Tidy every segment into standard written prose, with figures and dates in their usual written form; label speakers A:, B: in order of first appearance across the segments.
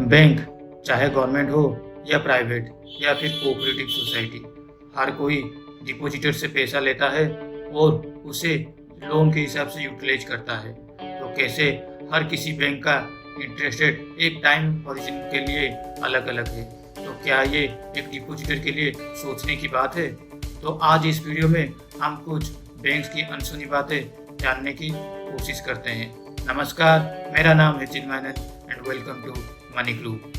A: Bank, चाहे government हो या प्राइवेट या फिर कोऑपरेटिव सोसाइटी, हर कोई डिपॉजिटर से पैसा लेता है और उसे लोन के हिसाब से यूटिलाइज करता है। तो कैसे हर किसी बैंक का इंटरेस्ट रेट एक टाइम हॉरिजन के लिए अलग अलग है, तो क्या ये एक डिपॉजिटर के लिए सोचने की बात है? तो आज इस वीडियो में हम कुछ बैंक्स की अनसुनी बातें जानने की कोशिश करते हैं। नमस्कार, मेरा नाम है Chinmay and welcome to money group.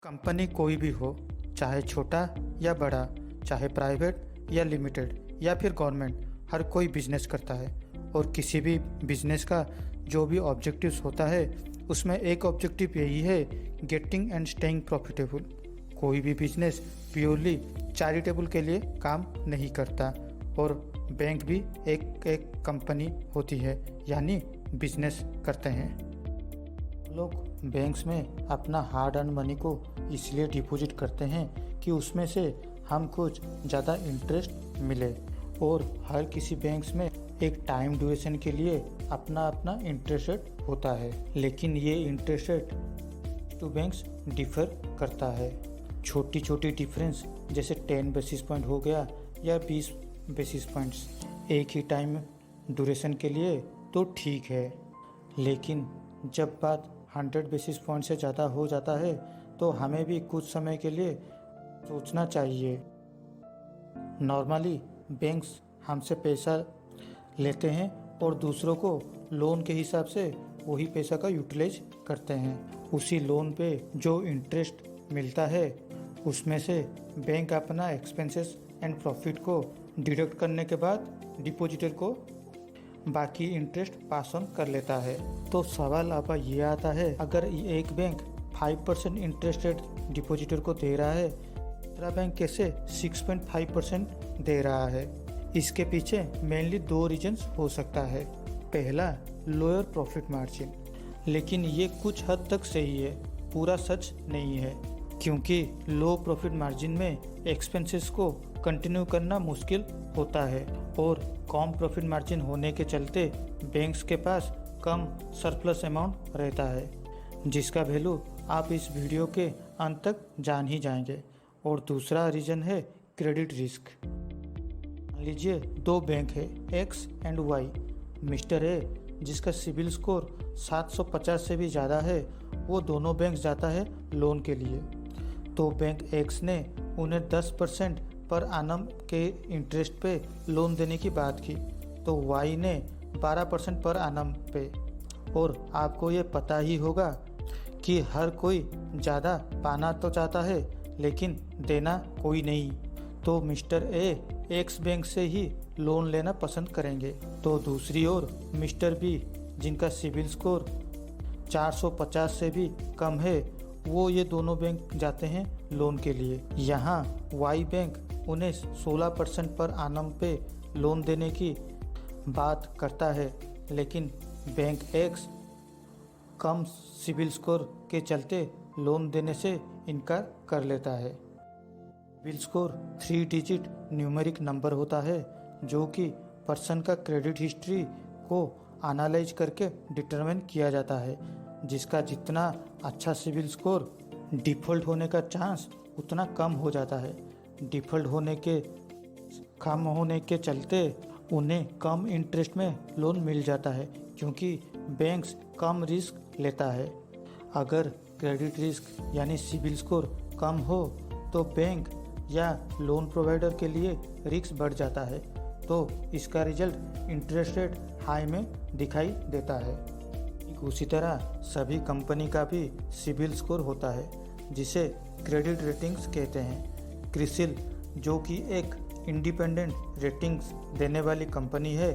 B: Company कोई भी हो, चाहे छोटा या बड़ा, चाहे प्राइवेट या लिमिटेड या फिर गवर्नमेंट, हर कोई बिजनेस करता है। और किसी भी बिजनेस का जो भी ऑब्जेक्टिव्स होता है, उसमें एक ऑब्जेक्टिव यही है, गेटिंग एंड स्टेइंग प्रॉफिटेबल। कोई भी बिजनेस प्योरली चैरिटेबल के लिए काम नहीं करता। और बैंक भी एक कंपनी होती है, यानी बिजनेस करते हैं। लोग बैंक्स में अपना हार्ड अर्न मनी को इसलिए डिपॉजिट करते हैं कि उसमें से हम कुछ ज़्यादा इंटरेस्ट मिले। और हर किसी बैंक्स में एक टाइम ड्यूरेशन के लिए अपना अपना इंटरेस्ट रेट होता है, लेकिन ये interest rate to banks differ करता है। छोटी छोटी डिफरेंस जैसे 10 बेसिस पॉइंट हो गया या 20 बेसिस पॉइंट्स एक ही टाइम ड्यूरेशन के लिए तो ठीक है, लेकिन जब बात 100 बेसिस पॉइंट से ज़्यादा हो जाता है तो हमें भी कुछ समय के लिए सोचना चाहिए। नॉर्मली बैंक्स हमसे पैसा लेते हैं और दूसरों को लोन के हिसाब से वही पैसा का यूटिलाइज करते हैं। उसी लोन पे जो इंटरेस्ट मिलता है उसमें से बैंक अपना एक्सपेंसेस एंड प्रॉफिट को डिडक्ट करने के बाद डिपॉजिटर को बाकी इंटरेस्ट पास ऑन कर लेता है। तो सवाल अब ये आता है, अगर एक बैंक 5% इंटरेस्ट रेट डिपॉजिटर को दे रहा है, दूसरा बैंक कैसे 6.5% दे रहा है? इसके पीछे मेनली 2 रीजन्स हो सकता है। पहला, लोअर प्रॉफिट मार्जिन, लेकिन ये कुछ हद तक सही है, पूरा सच नहीं है, क्योंकि लो प्रॉफिट मार्जिन में एक्सपेंसेस को कंटिन्यू करना मुश्किल होता है और कम प्रॉफिट मार्जिन होने के चलते बैंक्स के पास कम सरप्लस अमाउंट रहता है, जिसका वैल्यू आप इस वीडियो के अंत तक जान ही जाएंगे। और दूसरा रीजन है क्रेडिट रिस्क। मान लीजिए 2 बैंक है, X and Y. Mister A, जिसका सिबिल स्कोर 750 से भी ज़्यादा है, वो दोनों बैंक जाता है लोन के लिए। तो बैंक एक्स ने उन्हें 10% पर आनम के इंटरेस्ट पे लोन देने की बात की, तो वाई ने 12% पर आनम पे। और आपको ये पता ही होगा कि हर कोई ज़्यादा पाना तो चाहता है, लेकिन देना कोई नहीं। तो मिस्टर ए एक्स बैंक से ही लोन लेना पसंद करेंगे। तो दूसरी ओर मिस्टर बी, जिनका सिबिल स्कोर 450 से भी कम है, वो ये दोनों बैंक जाते हैं लोन के लिए। यहाँ वाई बैंक उन्हें 16% पर आनम पे लोन देने की बात करता है, लेकिन बैंक एक्स कम सिबिल स्कोर के चलते लोन देने से इनकार कर लेता है। CIBIL score 3 digit numeric number होता है, जो कि पर्सन का क्रेडिट हिस्ट्री को एनालाइज करके डिटरमिन किया जाता है, जिसका जितना अच्छा सिबिल स्कोर, डिफ़ॉल्ट होने का चांस उतना कम हो जाता है। डिफ़ॉल्ट कम होने के चलते उन्हें कम इंटरेस्ट में लोन मिल जाता है, क्योंकि बैंक्स कम रिस्क लेता है। अगर क्रेडिट रिस्क यानी सिबिल स्कोर कम हो तो बैंक या लोन प्रोवाइडर के लिए रिस्क बढ़ जाता है, तो इसका रिजल्ट इंटरेस्ट रेट हाई में दिखाई देता है। उसी तरह सभी कंपनी का भी सिबिल स्कोर होता है, जिसे क्रेडिट रेटिंग्स कहते हैं। क्रिसिल, जो कि एक इंडिपेंडेंट रेटिंग्स देने वाली कंपनी है,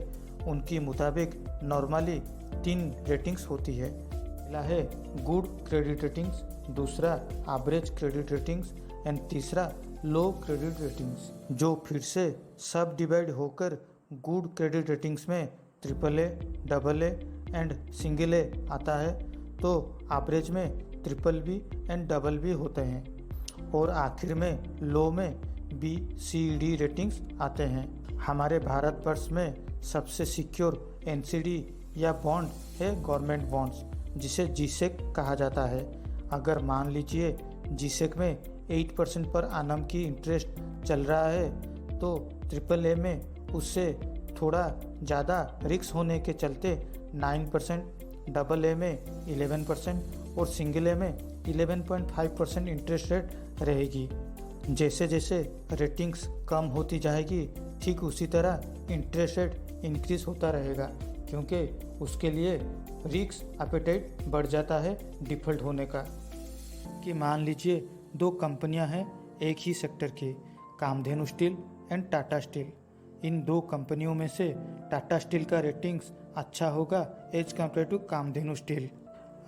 B: उनकी मुताबिक नॉर्मली 3 रेटिंग्स होती है। पहला है गुड क्रेडिट रेटिंग्स, दूसरा एवरेज क्रेडिट रेटिंग्स एंड तीसरा लो क्रेडिट रेटिंग्स, जो फिर से सब डिवाइड होकर गुड क्रेडिट रेटिंग्स में AAA, AA and single A आता है, तो एवरेज में triple B and double B होते हैं और आखिर में लो में बी सी डी रेटिंग्स आते हैं। हमारे भारतवर्ष में सबसे सिक्योर एनसीडी या बॉन्ड है गवर्नमेंट बॉन्ड्स, जिसे जीसेक कहा जाता है। अगर मान लीजिए जीसेक में 8% पर आनम की इंटरेस्ट चल रहा है तो ट्रिपल ए में उससे थोड़ा ज़्यादा रिस्क होने के चलते 9%, डबल ए में 11% और सिंगल ए में 11.5% इंटरेस्ट रेट रहेगी। जैसे जैसे रेटिंग्स कम होती जाएगी ठीक उसी तरह इंटरेस्ट रेट इंक्रीज होता रहेगा, क्योंकि उसके लिए रिस्क एपेटाइट बढ़ जाता है डिफ़ॉल्ट होने का। कि मान लीजिए दो कंपनियां हैं एक ही सेक्टर की, Kamdhenu steel and Tata steel. इन दो कंपनियों में से टाटा स्टील का रेटिंग्स अच्छा होगा as compare to Kamdhenu steel.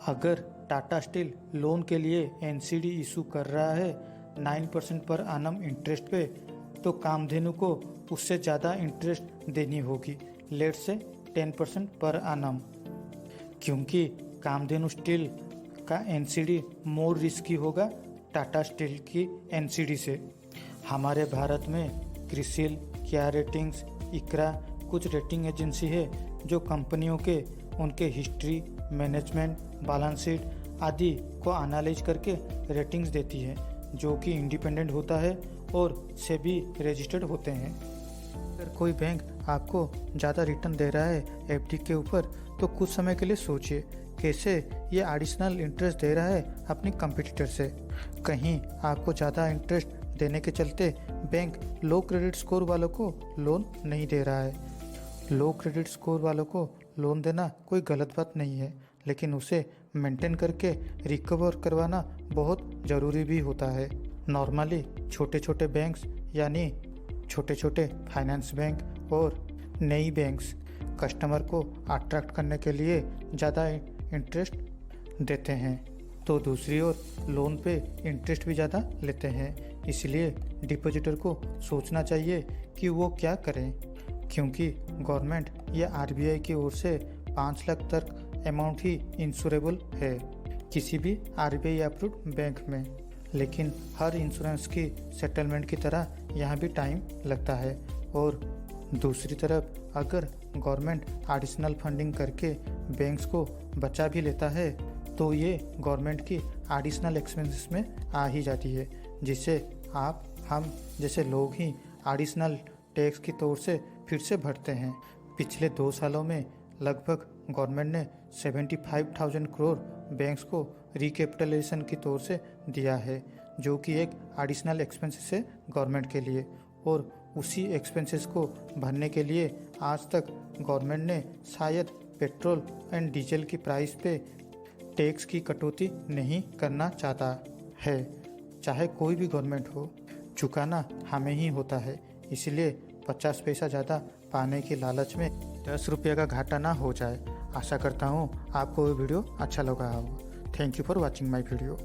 B: अगर टाटा स्टील लोन के लिए एनसीडी इशू कर रहा है 9% पर आनम इंटरेस्ट पे, तो कामधेनु को उससे ज़्यादा इंटरेस्ट देनी होगी, लेट से 10% पर आनम, क्योंकि कामधेनु स्टील का एनसीडी मोर रिस्की होगा टाटा स्टील की एनसीडी से। हमारे भारत में क्रिसिल, क्या रेटिंग्स, इकरा कुछ रेटिंग एजेंसी है जो कंपनियों के उनके हिस्ट्री, मैनेजमेंट, बैलेंस शीट आदि को एनालाइज करके रेटिंग्स देती है, जो कि इंडिपेंडेंट होता है और सेबी रजिस्टर्ड होते हैं। अगर कोई बैंक आपको ज़्यादा रिटर्न दे रहा है एफडी के ऊपर, तो कुछ समय के लिए सोचिए कैसे ये एडिशनल इंटरेस्ट दे रहा है अपनी कंपटीटर से। कहीं आपको ज़्यादा इंटरेस्ट देने के चलते बैंक लो क्रेडिट स्कोर वालों को लोन नहीं दे रहा है। लो क्रेडिट स्कोर वालों को लोन देना कोई गलत बात नहीं है, लेकिन उसे मेंटेन करके रिकवर करवाना बहुत ज़रूरी भी होता है। नॉर्मली छोटे छोटे बैंक्स यानी छोटे छोटे फाइनेंस बैंक और नई बैंक्स कस्टमर को अट्रैक्ट करने के लिए ज़्यादा इंटरेस्ट देते हैं, तो दूसरी ओर लोन पे इंटरेस्ट भी ज़्यादा लेते हैं। इसलिए डिपॉजिटर को सोचना चाहिए कि वो क्या करें, क्योंकि गवर्नमेंट या आरबीआई की ओर से 5 लाख तक अमाउंट ही इंश्योरेबल है किसी भी आरबीआई अप्रूव्ड बैंक में। लेकिन हर इंश्योरेंस की सेटलमेंट की तरह यहाँ भी टाइम लगता है। और दूसरी तरफ अगर गवर्नमेंट एडिशनल फंडिंग करके बैंक्स को बचा भी लेता है, तो ये गवर्नमेंट की एडिशनल एक्सपेंसेस में आ ही जाती है, जिससे हम जैसे लोग ही एडिशनल टैक्स की तौर से फिर से भरते हैं। पिछले 2 सालों में लगभग गवर्नमेंट ने 75,000 करोड़ बैंक्स को रिकैपिटलाइजेशन की तौर से दिया है, जो कि एक एडिशनल एक्सपेंसेस है गवर्नमेंट के लिए। और उसी एक्सपेंसेस को भरने के लिए आज तक गवर्नमेंट ने शायद पेट्रोल एंड डीजल की प्राइस पे टैक्स की कटौती नहीं करना चाहता है। चाहे कोई भी गवर्नमेंट हो, चुकाना हमें ही होता है। इसलिए 50 पैसा ज़्यादा पाने की लालच में 10 रुपये का घाटा ना हो जाए। आशा करता हूँ आपको ये वीडियो अच्छा लगा होगा। Thank you for watching my video.